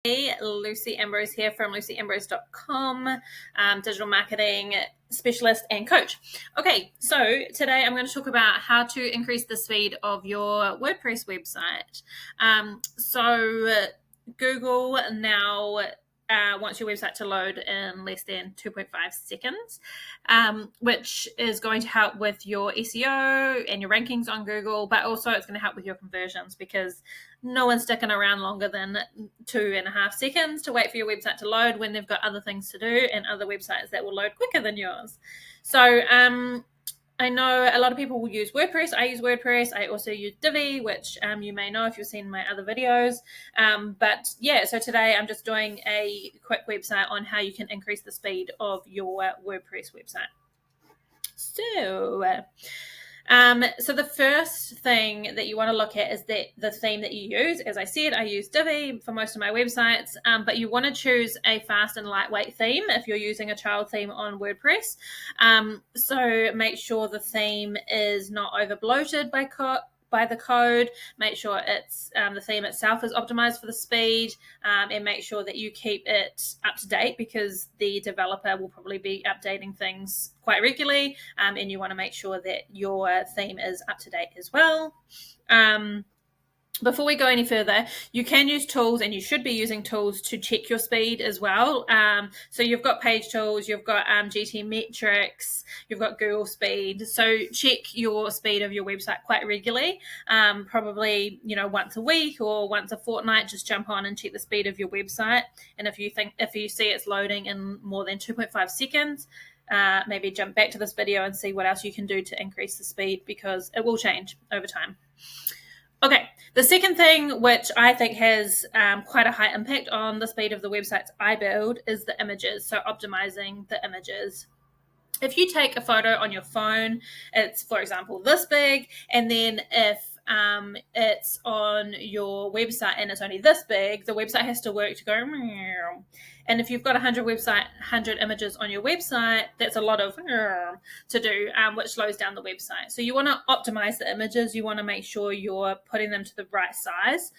Hey, Lucy Ambrose here from lucyambrose.com, digital marketing specialist and coach. Okay, so today I'm going to talk about how to increase the speed of your WordPress website. Google now wants your website to load in less than 2.5 seconds, which is going to help with your SEO and your rankings on Google, but also it's going to help with your conversions because no one's sticking around longer than 2.5 seconds to wait for your website to load when they've got other things to do and other websites that will load quicker than yours. So I know a lot of people will use WordPress. I use WordPress. I also use Divi, which you may know if you've seen my other videos. So today I'm just doing a quick website on how you can increase the speed of your WordPress website. So the first thing that you want to look at is the theme that you use. As I said, I use Divi for most of my websites, but you want to choose a fast and lightweight theme if you're using a child theme on WordPress. So make sure the theme is not over bloated by the code. Make sure it's the theme itself is optimized for the speed, and make sure that you keep it up to date because the developer will probably be updating things quite regularly, and you want to make sure that your theme is up to date as well. Before we go any further, you can use tools, and you should be using tools to check your speed as well. So you've got Page Tools, you've got GT Metrics, you've got Google Speed. So check your speed of your website quite regularly, probably once a week or once a fortnight. Just jump on and check the speed of your website. And if you see it's loading in more than 2.5 seconds, maybe jump back to this video and see what else you can do to increase the speed because it will change over time. Okay, the second thing, which I think has quite a high impact on the speed of the websites I build, is the images, so optimizing the images. If you take a photo on your phone, it's, for example, this big, and then if it's on your website and it's only this big, the website has to work to go meow. And if you've got 100 images on your website, that's a lot of to do, which slows down the website. So you want to optimize the images. You want to make sure you're putting them to the right size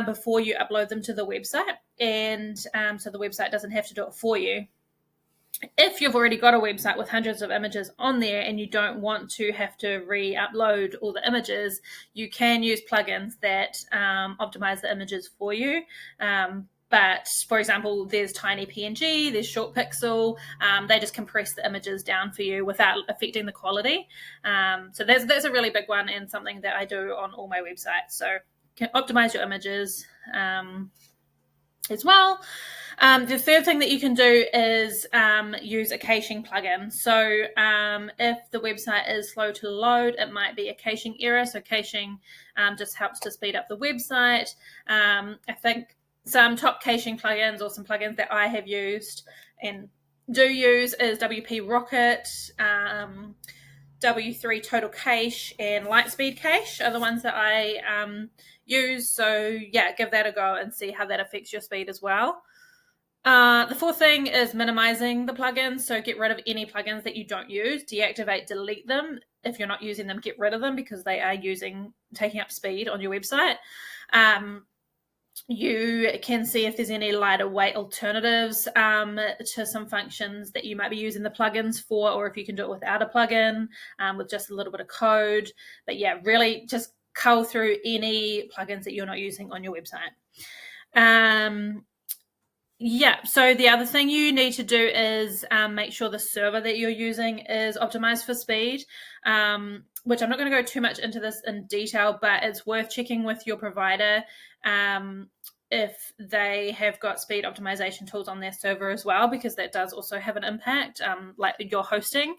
before you upload them to the website, and so the website doesn't have to do it for you. If you've already got a website with hundreds of images on there and you don't want to have to re-upload all the images, you can use plugins that optimize the images for you. But for example, there's Tiny PNG, there's Short Pixel. They just compress the images down for you without affecting the quality. So that's a really big one and something that I do on all my websites. So you can optimize your images as well. The third thing that you can do is use a caching plugin. So if the website is slow to load, it might be a caching error. So caching just helps to speed up the website. I think some top caching plugins or some plugins that I have used and do use is WP Rocket, W3 Total Cache, and Lightspeed Cache are the ones that I use. So yeah, give that a go and see how that affects your speed as well. The fourth thing is minimizing the plugins. So get rid of any plugins that you don't use, deactivate, delete them. If you're not using them, get rid of them because they are taking up speed on your website. You can see if there's any lighter weight alternatives to some functions that you might be using the plugins for, or if you can do it without a plugin with just a little bit of code. But yeah, really just cull through any plugins that you're not using on your website. So the other thing you need to do is make sure the server that you're using is optimized for speed, which I'm not going to go too much into this in detail, but it's worth checking with your provider if they have got speed optimization tools on their server as well, because that does also have an impact, like your hosting.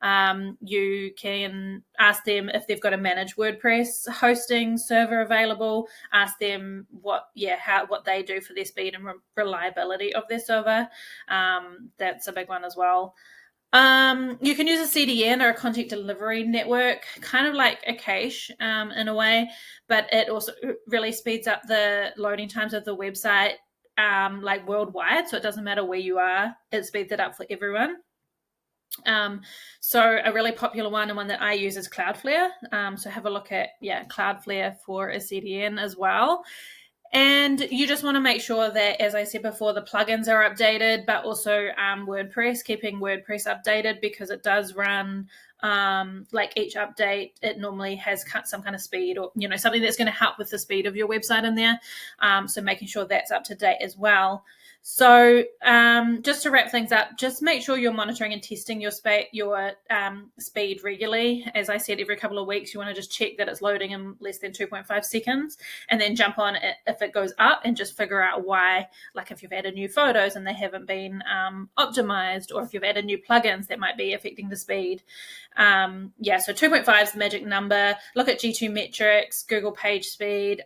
You can ask them if they've got a managed WordPress hosting server available, ask them what they do for their speed and reliability of their server. That's a big one as well. You can use a CDN or a content delivery network, kind of like a cache in a way, but it also really speeds up the loading times of the website like worldwide. So it doesn't matter where you are, it speeds it up for everyone. So a really popular one and one that I use is Cloudflare. So have a look at Cloudflare for a CDN as well. And you just want to make sure that, as I said before, the plugins are updated, but also WordPress, keeping WordPress updated, because it does run like each update, it normally has some kind of speed, or something that's going to help with the speed of your website in there. So making sure that's up to date as well. So just to wrap things up, just make sure you're monitoring and testing your speed regularly. As I said, every couple of weeks you want to just check that it's loading in less than 2.5 seconds, and then jump on it if it goes up and just figure out why. Like if you've added new photos and they haven't been optimized, or if you've added new plugins that might be affecting the speed. So 2.5 is the magic number. Look at G2 metrics, Google page speed,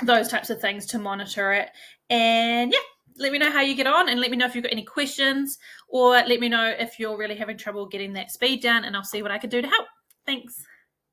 those types of things to monitor it. And let me know how you get on, and let me know if you've got any questions, or let me know if you're really having trouble getting that speed down, and I'll see what I can do to help. Thanks.